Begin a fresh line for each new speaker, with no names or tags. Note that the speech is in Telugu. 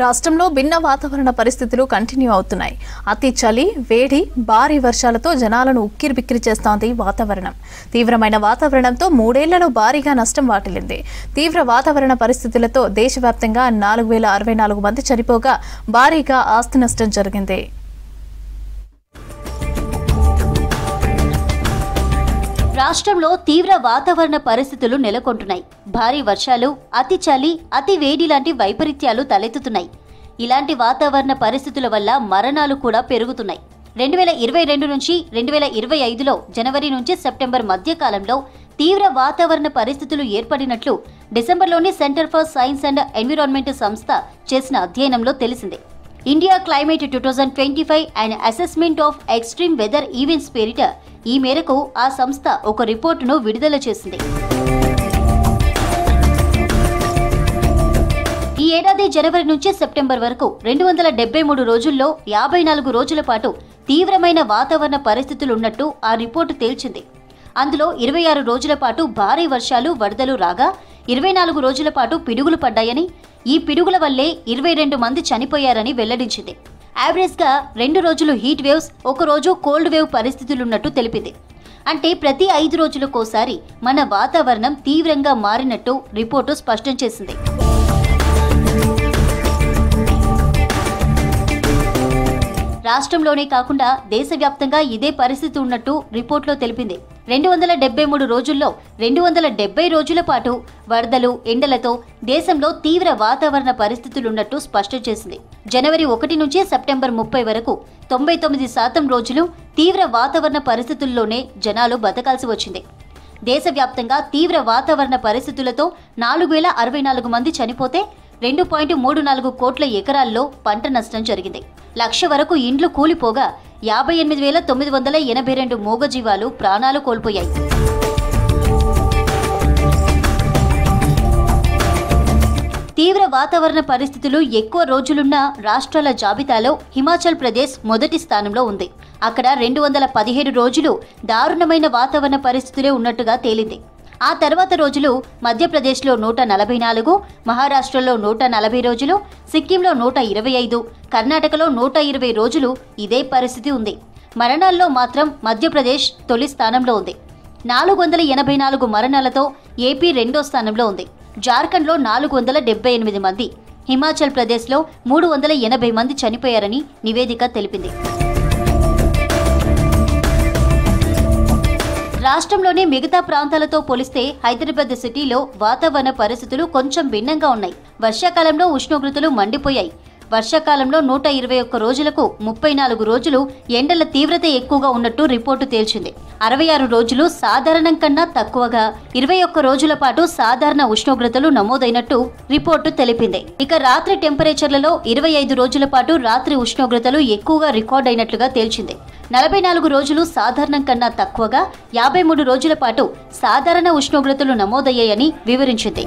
రాష్ట్రంలో భిన్న వాతావరణ పరిస్థితులు కంటిన్యూ అవుతున్నాయి. అతి చలి, వేడి, భారీ వర్షాలతో జనాలను ఉక్కిరిబిక్కిరి చేస్తోంది వాతావరణం. తీవ్రమైన వాతావరణంతో 3 ఏళ్లలో భారీగా నష్టం వాటిల్లింది. తీవ్ర వాతావరణ పరిస్థితులతో దేశవ్యాప్తంగా 4064 మంది చనిపోగా భారీగా ఆస్తి నష్టం జరిగింది.
రాష్ట్రంలో తీవ్ర వాతావరణ పరిస్థితులు నెలకొంటున్నాయి. భారీ వర్షాలు, అతి చలి, అతి వేడి లాంటి వైపరీత్యాలు తలెత్తుతున్నాయి. ఇలాంటి వాతావరణ పరిస్థితుల వల్ల మరణాలు కూడా పెరుగుతున్నాయి. 2022 నుంచి 2025లో జనవరి నుంచి సెప్టెంబర్ మధ్య కాలంలో తీవ్ర వాతావరణ పరిస్థితులు ఏర్పడినట్లు డిసెంబర్లోని Centre for Science and Environment సంస్థ చేసిన అధ్యయనంలో తెలిసింది. India Climate 2025 and assessment of extreme weather events పేరిట ఈ మేరకు ఆ సంస్థ ఒక రిపోర్టును విడుదల చేసింది. ఈ ఏడాది జనవరి నుంచి సెప్టెంబర్ వరకు 273 రోజుల్లో 54 రోజుల పాటు తీవ్రమైన వాతావరణ పరిస్థితులున్నట్టు ఆ రిపోర్టు తేల్చింది. అందులో 26 రోజుల పాటు భారీ వర్షాలు, వరదలు రాగా 24 రోజుల పాటు పిడుగులు పడ్డాయని, ఈ పిడుగుల వల్లే 22 మంది చనిపోయారని వెల్లడించింది. యావరేజ్గా 2 రోజులు హీట్ వేవ్స్, 1 రోజు కోల్డ్ వేవ్ పరిస్థితులున్నట్టు తెలిపింది. అంటే ప్రతి 5 రోజులకోసారి మన వాతావరణం తీవ్రంగా మారినట్టు రిపోర్టు స్పష్టం చేసింది. రాష్ట్రంలోనే కాకుండా దేశవ్యాప్తంగా ఇదే పరిస్థితి ఉన్నట్టు రిపోర్టులో తెలిపింది. 273 రోజుల్లో 270 రోజుల పాటు వరదలు, ఎండలతో దేశంలో తీవ్ర వాతావరణ పరిస్థితులున్నట్టు స్పష్టం చేసింది. జనవరి 1 నుంచి సెప్టెంబర్ 30 వరకు 99% రోజులు తీవ్ర వాతావరణ పరిస్థితుల్లోనే జనాలు బతకాల్సి వచ్చింది. దేశవ్యాప్తంగా తీవ్ర వాతావరణ పరిస్థితులతో 4064 మంది చనిపోతే 2.34 కోట్ల ఎకరాల్లో పంట నష్టం జరిగింది. 1,00,000 వరకు ఇండ్లు కూలిపోగా 58,982 మూగజీవాలు ప్రాణాలు కోల్పోయాయి. తీవ్ర వాతావరణ పరిస్థితులు ఎక్కువ రోజులున్న రాష్ట్రాల జాబితాలో హిమాచల్ ప్రదేశ్ మొదటి స్థానంలో ఉంది. అక్కడ 217 రోజులు దారుణమైన వాతావరణ పరిస్థితులే ఉన్నట్టుగా తేలింది. ఆ తర్వాత రోజులు మధ్యప్రదేశ్లో 144, మహారాష్ట్రలో 140 రోజులు, సిక్కింలో 125, కర్ణాటకలో 120 రోజులు ఇదే పరిస్థితి ఉంది. మరణాల్లో మాత్రం మధ్యప్రదేశ్ తొలి స్థానంలో ఉంది. 484 మరణాలతో ఏపీ 2వ స్థానంలో ఉంది. జార్ఖండ్లో 478 మంది, హిమాచల్ ప్రదేశ్లో 380 మంది చనిపోయారని నివేదిక తెలిపింది. రాష్ట్రంలోని మిగతా ప్రాంతాలతో పోలిస్తే హైదరాబాద్ సిటీలో వాతావరణ పరిస్థితులు కొంచెం భిన్నంగా ఉన్నాయి. వర్షాకాలంలో ఉష్ణోగ్రతలు మండిపోయాయి. వర్షాకాలంలో 121 రోజులకు 34 రోజులు ఎండల తీవ్రత ఎక్కువగా ఉన్నట్టు రిపోర్టు తేల్చింది. 66 రోజులు సాధారణం కన్నా తక్కువగా, 21 రోజుల పాటు సాధారణ ఉష్ణోగ్రతలు నమోదైనట్టు రిపోర్టు తెలిపింది. ఇక రాత్రి టెంపరేచర్లలో 25 రోజుల పాటు రాత్రి ఉష్ణోగ్రతలు ఎక్కువగా రికార్డ్ అయినట్లుగా తేల్చింది. 44 రోజులు సాధారణం కన్నా తక్కువగా, 53 రోజుల పాటు సాధారణ ఉష్ణోగ్రతలు నమోదయ్యాయని వివరించింది.